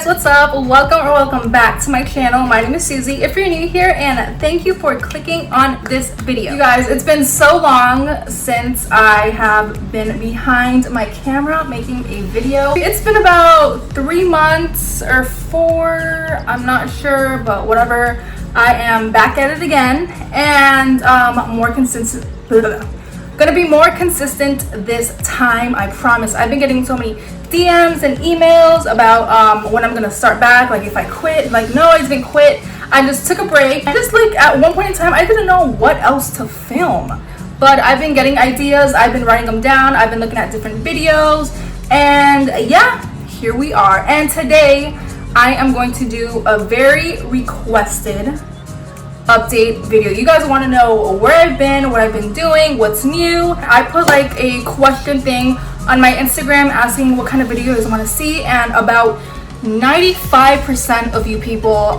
what's up? Welcome back to my channel. My name is Susie if you're new here, and thank you for clicking on this video. You guys, it's been so long since I have been behind my camera making a video. It's been about 3 months or 4, I'm not sure, but whatever. I am back at it again, and more consistent. Gonna be more consistent this time, I promise. I've been getting so many DMs and emails about when I'm gonna start back, like if I quit. Like, no, I didn't quit, I just took a break. Just like at one point in time, I didn't know what else to film, but I've been getting ideas, I've been writing them down, I've been looking at different videos, and yeah, here we are. And today I am going to do a very requested update video. You guys want to know where I've been, what I've been doing, what's new. I put like a question thing on my Instagram asking what kind of videos I want to see, and about 95% of you people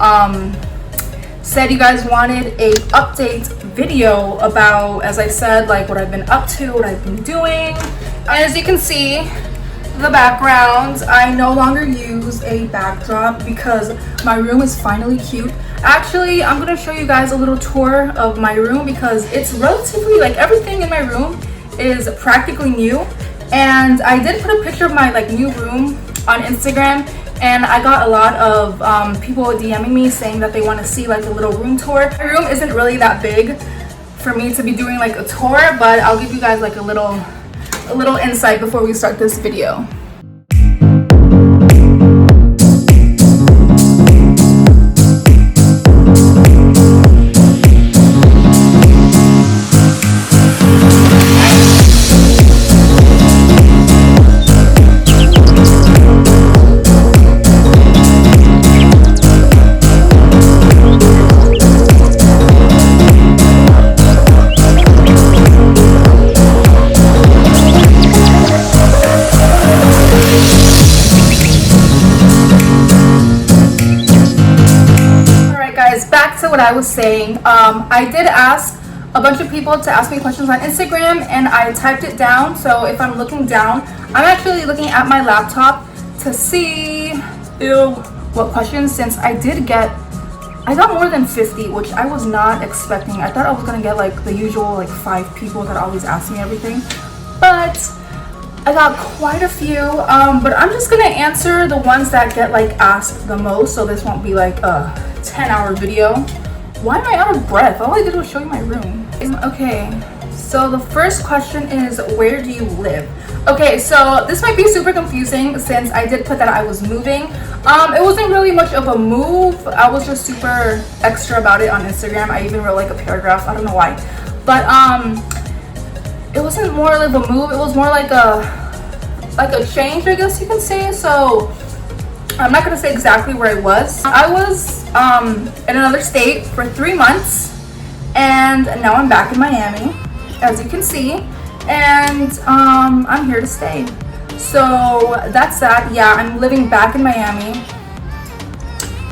said you guys wanted a update video about, as I said, like what I've been up to, what I've been doing. As you can see, the background, I no longer use a backdrop because my room is finally cute. Actually, I'm gonna show you guys a little tour of my room because it's relatively, like, everything in my room is practically new. And I did put a picture of my like new room on Instagram, and I got a lot of people DMing me saying that they want to see like a little room tour. My room isn't really that big for me to be doing like a tour, but I'll give you guys like a little insight before we start this video. Back to what I was saying. I did ask a bunch of people to ask me questions on Instagram, and I typed it down. So if I'm looking down, I'm actually looking at my laptop to see what questions, since I got more than 50, which I was not expecting. I thought I was gonna get like the usual like 5 people that always ask me everything, but I got quite a few. But I'm just gonna answer the ones that get like asked the most, so this won't be like a 10-hour video. Why am I out of breath? All I did was show you my room. Okay, so the first question is, where do you live? Okay, so this might be super confusing since I did put that I was moving. It wasn't really much of a move. I was just super extra about it on Instagram. I even wrote like a paragraph, I don't know why, but it wasn't more like a move, it was more like a change, I guess you can say. So I'm not gonna say exactly where I was. I was in another state for 3 months, and now I'm back in Miami, as you can see, and I'm here to stay. So that's that. Yeah, I'm living back in Miami.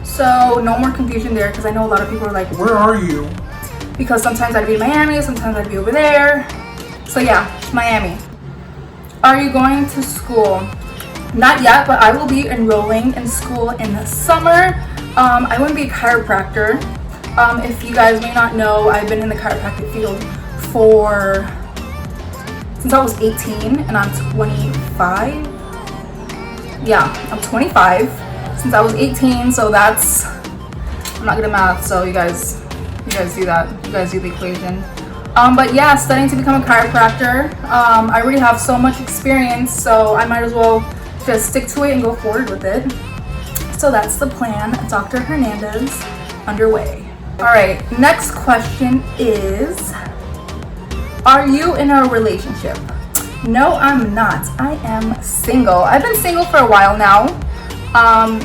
So no more confusion there, because I know a lot of people are like, where are you? Because sometimes I'd be in Miami, sometimes I'd be over there. So yeah, Miami. Are you going to school? Not yet, but I will be enrolling in school in the summer. I want to be a chiropractor. If you guys may not know, I've been in the chiropractic field since I was 18, and I'm 25. Yeah, I'm 25 since I was 18, so that's, I'm not good at math, so you guys do that. You guys do the equation. But yeah, studying to become a chiropractor. I already have so much experience, so I might as well just stick to it and go forward with it. So that's the plan. Dr. Hernandez underway. All right, next question is, are you in a relationship? No, I'm not. I am single. I've been single for a while now.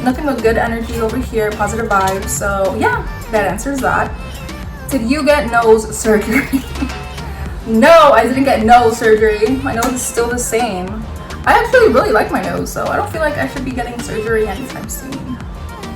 Nothing but good energy over here, positive vibes. So yeah, that answers that. Did you get nose surgery? No, I didn't get nose surgery. My nose is still the same. I actually really like my nose, so I don't feel like I should be getting surgery anytime soon.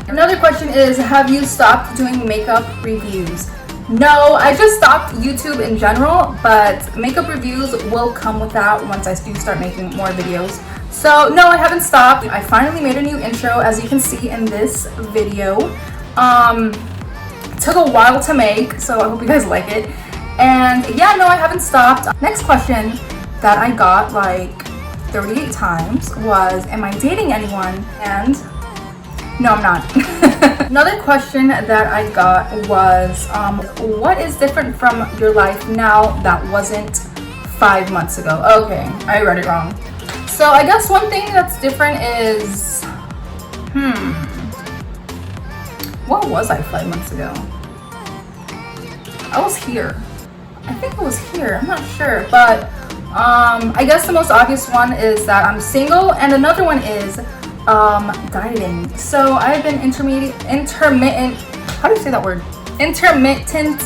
Another question is, have you stopped doing makeup reviews? No, I just stopped YouTube in general, but makeup reviews will come with that once I do start making more videos. So no, I haven't stopped. I finally made a new intro, as you can see in this video. It took a while to make, so I hope you guys like it. And yeah, no, I haven't stopped. Next question that I got like 38 times was, am I dating anyone? And no, I'm not. Another question that I got was, what is different from your life now that wasn't 5 months ago? Okay, I read it wrong. So I guess one thing that's different is, what was I 5 months ago? I was here. I think I was here, I'm not sure, but I guess the most obvious one is that I'm single, and another one is dieting. So I've been intermittent, how do you say that word? Intermittent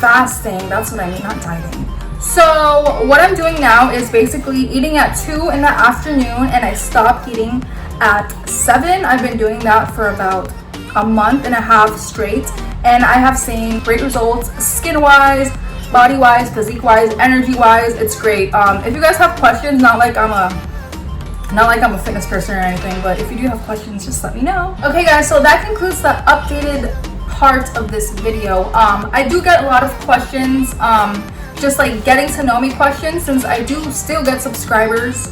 fasting, that's what I mean, not dieting. So what I'm doing now is basically eating at 2 in the afternoon, and I stop eating at 7. I've been doing that for about a month and a half straight, and I have seen great results skin-wise, body-wise, physique-wise, energy-wise. It's great. If you guys have questions, not like I'm a fitness person or anything, but if you do have questions, just let me know. Okay guys, so that concludes the updated part of this video. I do get a lot of questions, just like getting to know me questions, since I do still get subscribers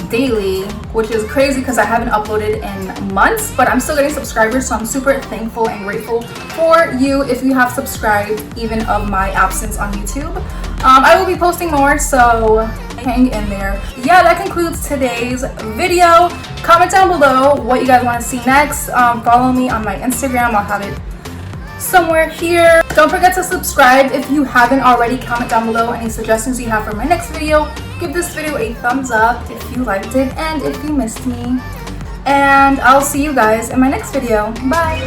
daily, which is crazy because I haven't uploaded in months, but I'm still getting subscribers, so I'm super thankful and grateful for you if you have subscribed even of my absence on YouTube. I will be posting more, so hang in there. Yeah, that concludes today's video. Comment down below what you guys want to see next. Follow me on my Instagram, I'll have it somewhere here. Don't forget to subscribe if you haven't already. Comment down below any suggestions you have for my next video. Give this video a thumbs up if you liked it and if you missed me. And I'll see you guys in my next video. Bye!